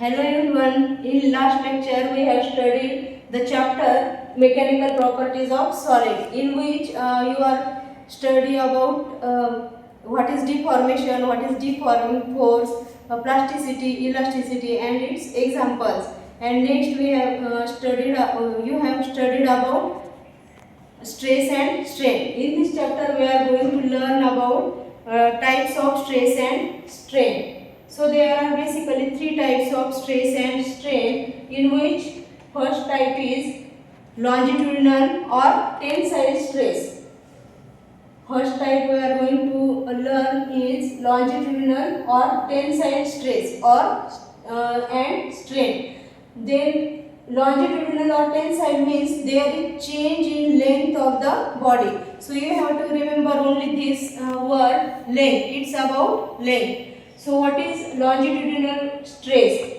Hello everyone, in last lecture we have studied the chapter mechanical properties of solid, in which you are study about what is deformation, what is deforming force, plasticity, elasticity and its examples. And next we have you have studied about stress and strain. In this chapter we are going to learn about types of stress and strain. So there are basically three types of stress and strain, in which first type is longitudinal or tensile stress. First type we are going to learn is longitudinal or tensile stress and strain. Then longitudinal or tensile means there is change in length of the body. So you have to remember only this word length. It's about length. So what is longitudinal stress?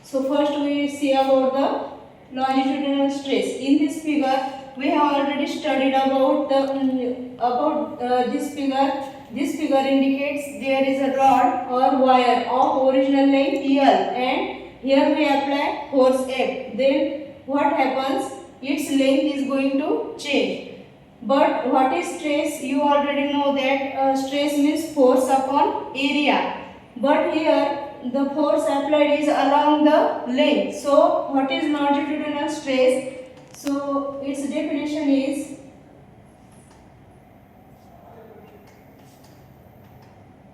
So first we see about the longitudinal stress. In this figure we have already studied about this figure. This figure indicates there is a rod or wire of original length L, and here we apply force F. Then what happens? Its length is going to change. But what is stress? You already know that stress means force upon area. But here the force applied is along the length. So what is longitudinal stress? So its definition is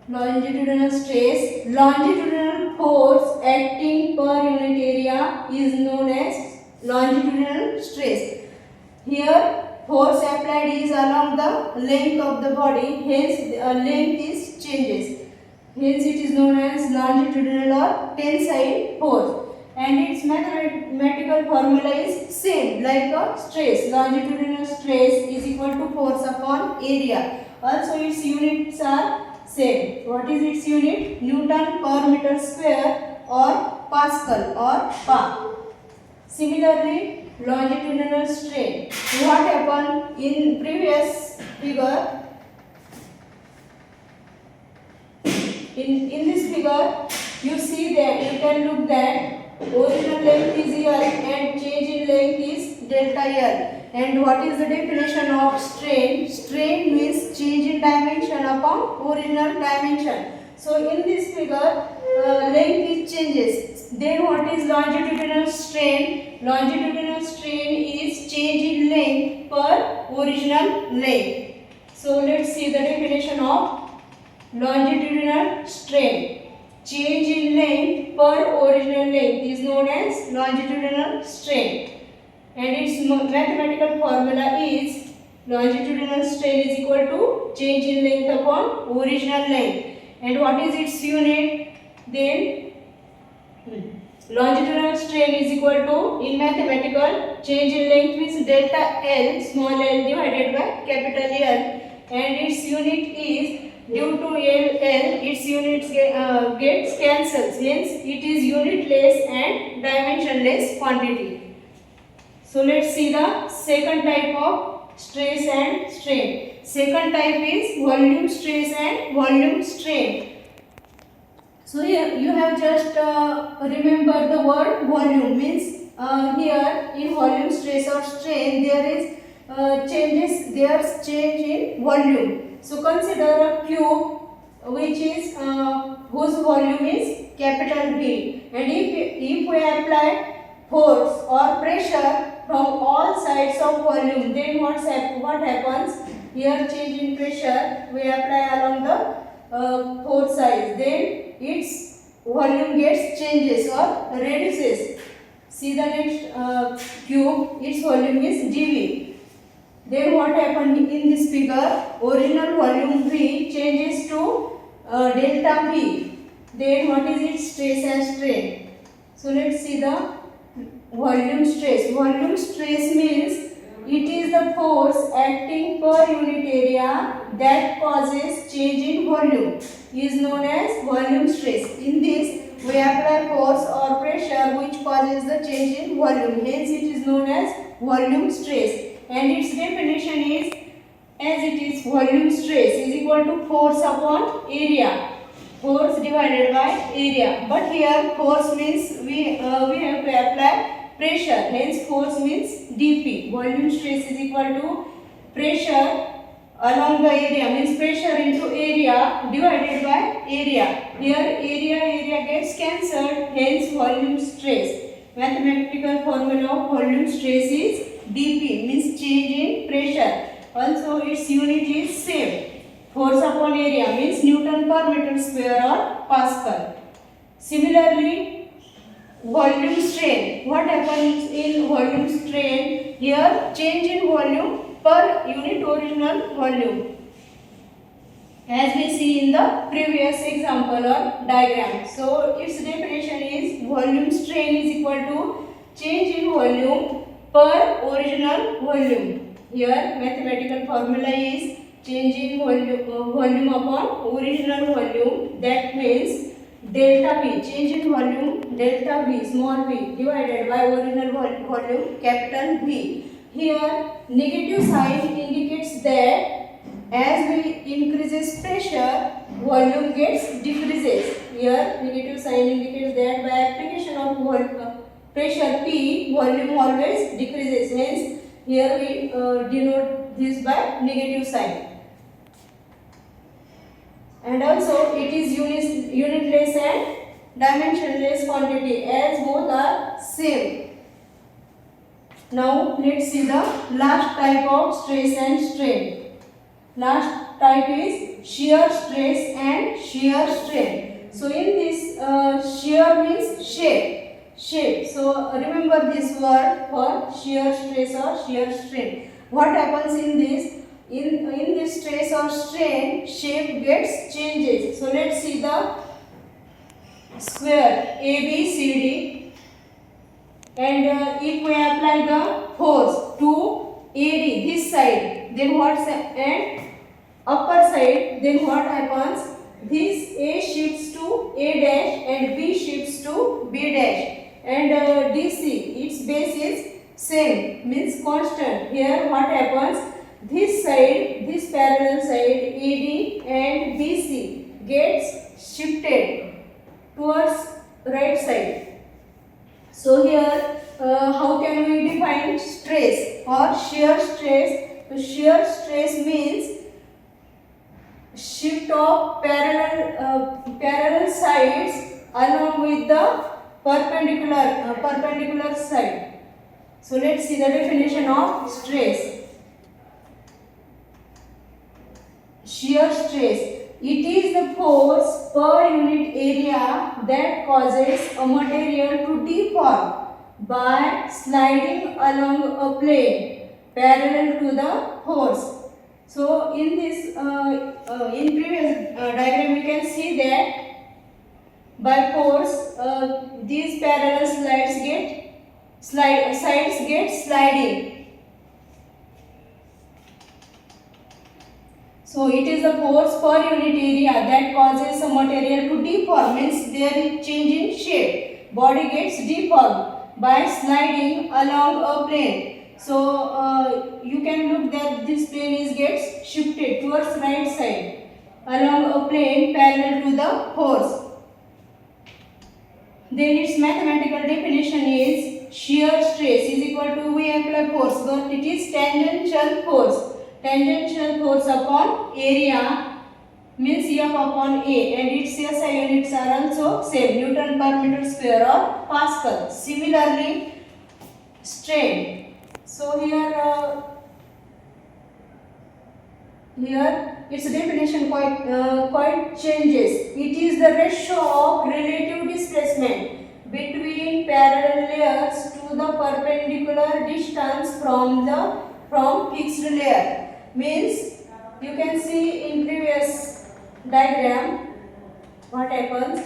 longitudinal stress. Longitudinal force acting per unit area is known as longitudinal stress. Here force applied is along the length of the body, hence length is changes. Hence it is known as longitudinal or tensile force. And its mathematical formula is same like a stress. Longitudinal stress is equal to force upon area. Also its units are same. What is its unit? Newton per meter square or Pascal or Pa. Similarly, longitudinal strain. What happened in previous figure? In this figure, you see that you can look that original length is L and change in length is delta L. And what is the definition of strain? Strain means change in dimension upon original dimension. So in this figure, length is changes. Then what is longitudinal strain? Longitudinal strain is change in length per original length. So let's see the definition of longitudinal strain. Change in length per original length is known as longitudinal strain. And its mathematical formula is longitudinal strain is equal to change in length upon original length. And what is its unit? Then longitudinal strain is equal to, in mathematical, change in length means delta L, small l divided by capital L. And its unit is, due to L, its units gets cancels. Hence, it is unitless and dimensionless quantity. So let's see the second type of stress and strain. Second type is volume stress and volume strain. So here you have just remember the word volume means here in volume stress or strain there is there's change in volume. So consider a cube which is whose volume is capital V, and if we apply force or pressure from all sides of volume, then what happens? Here change in pressure we apply along the four sides, then its volume gets changes or reduces. See the next cube, its volume is dV. Then what happened in this figure? Original volume V changes to delta V. Then what is its stress and strain? So let's see the volume stress. Volume stress means it is the force acting per unit area that causes change in volume is known as volume stress. In this we apply force or pressure which causes the change in volume. Hence it is known as volume stress. And its definition is, as it is, volume stress is equal to force upon area. force divided by area. But here force means we have to apply pressure. Hence force means dP. Volume stress is equal to pressure along the area, means pressure into area divided by area. Here area gets cancelled. Hence volume stress. Mathematical formula of volume stress is dP, means change in pressure. Also its unit is same. Force upon area means Newton per meter square or Pascal. Similarly, volume strain. What happens in volume strain? Here change in volume per unit original volume, as we see in the previous example or diagram. So its definition is volume strain is equal to change in volume per original volume. Here mathematical formula is change in volume upon original volume. That means delta V, change in volume delta V, small v, divided by original volume, capital V. Here negative sign indicates that as we increases pressure, volume gets decreases. Here negative sign indicates that by application of pressure P, volume always decreases. Hence here we denote this by negative sign. And also it is unitless and dimensionless quantity, as both are same. Now let's see the last type of stress and strain. Last type is shear stress and shear strain. So in this shear means shape. So remember this word for shear stress or shear strain. What happens in this? In this stress or strain, shape gets changes. So let's see the square ABCD, and if we apply the force to AD, this side, then what, and upper side, then what happens? This A shifts to A dash and B shifts to B dash, and DC, its base is same, means constant. Here what happens? This side, this parallel side AD and BC gets shifted towards right side. So here how can we define stress or shear stress? So shear stress means shift of parallel sides along with the perpendicular side. So let's see the definition of stress. Shear stress, it is the force per unit area that causes a material to deform by sliding along a plane parallel to the force. So in this in previous diagram we can see that by force these parallel sides get sliding. So it is the force per unit area that causes a material to deform, means there is change in shape. Body gets deformed by sliding along a plane. So you can look that this plane gets shifted towards right side along a plane parallel to the force. Then its mathematical definition is shear stress is equal to, we apply force, but it is tangential force. Tangential force upon area means F upon A, and its SI units are also same, Newton per meter square or Pascal. Similarly, strain. So here its definition quite changes. It is the ratio of relative displacement between parallel layers to the perpendicular distance from fixed layer. Means you can see in previous diagram what happens.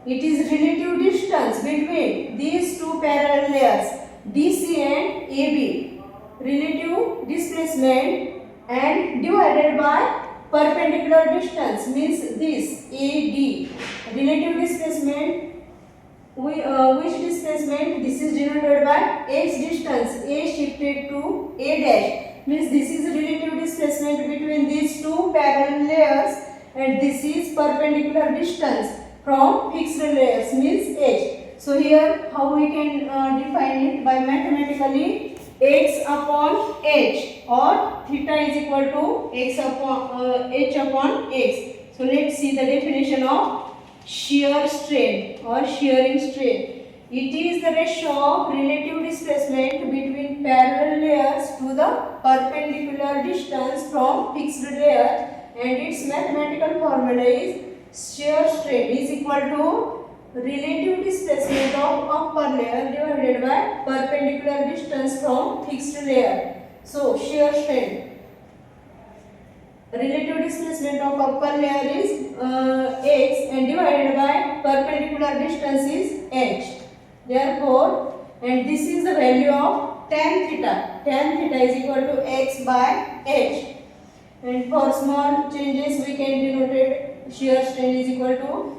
It is relative distance between these two parallel layers DC and AB, relative displacement, and divided by perpendicular distance, means this AD. Relative displacement, which displacement? This is denoted by x distance, A shifted to A dash, means this is relative displacement between these two parallel layers, and this is perpendicular distance from fixed layers means h. So here how we can define it by mathematically x upon h or theta is equal to x upon h upon x. So let's see the definition of shear strain or shearing strain. It is the ratio of relative displacement between parallel layers to the perpendicular distance from fixed layer, and its mathematical formula is shear strain is equal to relative displacement of upper layer divided by perpendicular distance from fixed layer. So shear strain, relative displacement of upper layer is x and divided by perpendicular distance is h. Therefore, and this is the value of tan theta. Tan theta is equal to x by h. And for small changes, we can denote it shear strain is equal to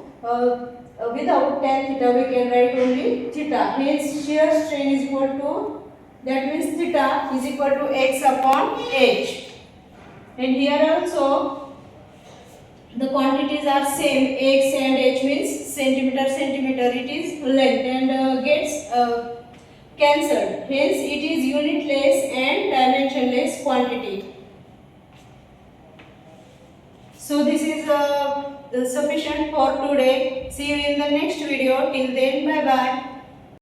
without tan theta we can write only theta. Hence, shear strain is equal to, that means theta is equal to x upon h. And here also the quantities are same, x and h means centimeter, it is length and gets cancelled. Hence it is unitless and dimensionless quantity. So this is sufficient for today. See you in the next video. Till then, bye bye.